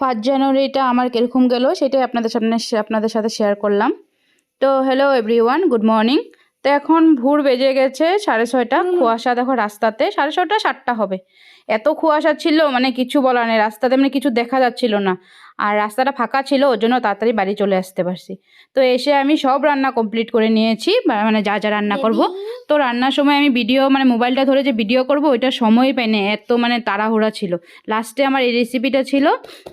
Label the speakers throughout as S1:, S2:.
S1: 5 জানুয়ারিটা আমার কীরকম গেল সেটাই আপনাদের সাথে শেয়ার করলাম। তো হ্যালো এভরিওয়ান, গুড মর্নিং। তো এখন ভোর বেজে গেছে 6:30। কুয়াশা দেখো রাস্তাতে, 6:30 7টা হবে। এত কুয়াশা ছিল মানে কিছু বলার নেই, রাস্তাতে মানে কিছু দেখা যাচ্ছিল না। আর রাস্তাটা ফাঁকা ছিল, ওর জন্য তাড়াতাড়ি বাড়ি চলে আসতে পারছি। তো এসে আমি সব রান্না কমপ্লিট করে নিয়েছি, মানে যা যা রান্না করব। তো রান্নার সময় আমি ভিডিও মানে মোবাইলটা ধরে যে ভিডিও করব ওইটা সময়ই পাইনি, এত মানে তাড়াহুড়া ছিল। লাস্টে আমার এই রেসিপিটা ছিল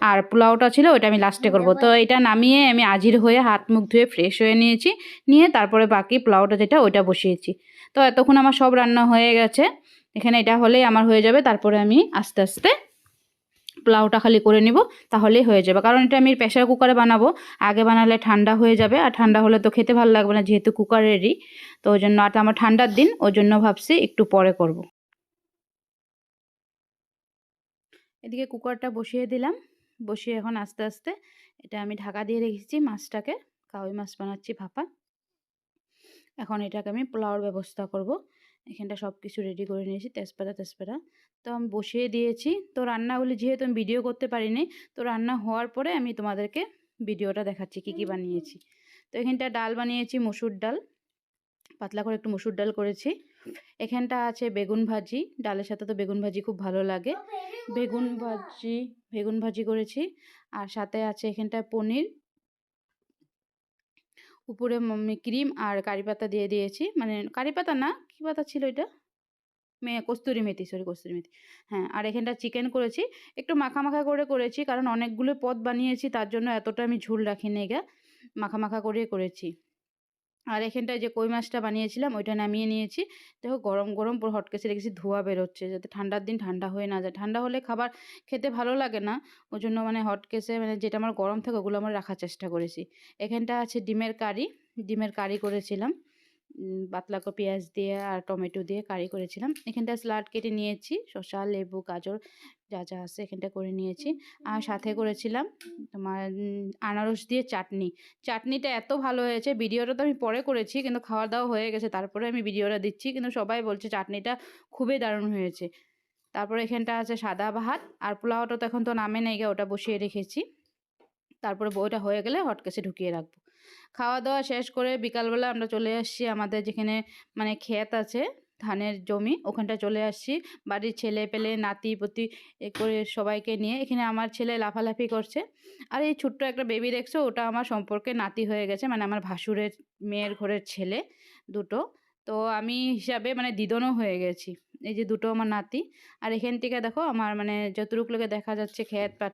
S1: আর পোলাওটা ছিল, ওইটা আমি লাস্টে করব। তো এটা নামিয়ে আমি আজির হয়ে হাত মুখ ধুয়ে ফ্রেশ হয়ে নিয়েছি, নিয়ে তারপরে বাকি পোলাওটা যেটা ওইটা বসিয়েছি। তো এতক্ষণ আমার সব রান্না হয়ে গেছে, এখানে এটা হলেই আমার হয়ে যাবে। তারপরে আমি আস্তে আস্তে পোলাওটা খালি করে নিব, তাহলেই হয়ে যাবে। কারণ এটা আমি প্রেশার কুকারে বানাবো, আগে বানালে ঠান্ডা হয়ে যাবে, আর ঠান্ডা হলে তো খেতে ভালো লাগবে না যেহেতু কুকারেরই। তো ওই জন্য, আর আমার ঠান্ডার দিন, ওই জন্য ভাবছি একটু পরে করব। এদিকে কুকারটা বসিয়ে দিলাম, বসিয়ে এখন আস্তে আস্তে এটা আমি ঢাকা দিয়ে রেখেছি মাছটাকে। কাউই মাছ বানাচ্ছি ভাপা। এখন এটাকে আমি পোলাওর ব্যবস্থা করব। এখানটা সব কিছু রেডি করে নিয়েছি, তেজপাতা। তো আমি বসিয়ে দিয়েছি। তো রান্নাগুলি যেহেতু আমি ভিডিও করতে পারিনি, তো রান্না হওয়ার পরে আমি তোমাদেরকে ভিডিওটা দেখাচ্ছি কী কী বানিয়েছি। তো এখানটা ডাল বানিয়েছি, মসুর ডাল, পাতলা করে একটু মসুর ডাল করেছি। এখানটা আছে বেগুন ভাজি, ডালের সাথে তো বেগুন ভাজি খুব ভালো লাগে। বেগুন ভাজি করেছি। আর সাথে আছে এখানটায় পনির, উপরে ক্রিম আর কারি পাতা দিয়ে দিয়েছি। মানে কারি পাতা না, কী পাতা ছিল এটা, কস্তুরি মেথি, কস্তুরি মেথি। হ্যাঁ, আর এখানটা চিকেন করেছি, একটু মাখা মাখা করে করেছি, কারণ অনেকগুলো পদ বানিয়েছি, তার জন্য এতটা আমি ঝোল রাখিনি গা, মাখা মাখা করে করেছি। আর এখানটায় যে কই মাছটা বানিয়েছিলাম ওইটা নামিয়ে নিয়েছি। দেখো গরম গরম পুরো হটকেসে রেখেছি, ধোঁয়া বেরোচ্ছে, যাতে ঠান্ডার দিন ঠান্ডা হয়ে না যায়। ঠান্ডা হলে খাবার খেতে ভালো লাগে না, ওই জন্য মানে হটকেসে মানে যেটা আমার গরম থাকে ওগুলো আমার রাখার চেষ্টা করেছি। এখানটা আছে ডিমের কারি করেছিলাম, পাতলা করে পেঁয়াজ দিয়ে আর টমেটো দিয়ে কারি করেছিলাম। এখানটা স্যালাড কেটে নিয়েছি, শসা, লেবু, গাজর যা যা আছে এখানটা করে নিয়েছি। আর সাথে করেছিলাম তোমার আনারস দিয়ে চাটনিটা এত ভালো হয়েছে। ভিডিওটা তো আমি পরে করেছি, কিন্তু খাওয়া দাওয়া হয়ে গেছে, তারপরে আমি ভিডিওটা দিচ্ছি, কিন্তু সবাই বলছে চাটনিটা খুবই দারুণ হয়েছে। তারপরে এখানটা আছে সাদা ভাত, আর পোলাওটা তো এখন তো নামে নেই গে, ওটা বসিয়ে রেখেছি। তারপরে ওটা হয়ে গেলে হটকেসে ঢুকিয়ে রাখবো। খাওয়া দাওয়া শেষ করে বিকালবেলা আমরা চলে আসছি আমাদের যেখানে মানে ক্ষেত আছে, ধানের জমি, ওখানটা চলে আসছি। বাড়ির ছেলে পেলে নাতি পুতি এ করে সবাইকে নিয়ে এখানে আমার ছেলে লাফালাফি করছে। আর এই ছোট্ট একটা বেবি দেখছো, ওটা আমার সম্পর্কে নাতি হয়ে গেছে, মানে আমার ভাসুরের মেয়ের ঘরের ছেলে দুটো। তো আমি হিসাবে মানে দিদনও হয়ে গেছি। এই যে দুটো আমার নাতি। আর এখান থেকে দেখো আমার মানে যতটুকু লোকে দেখা যাচ্ছে ক্ষেত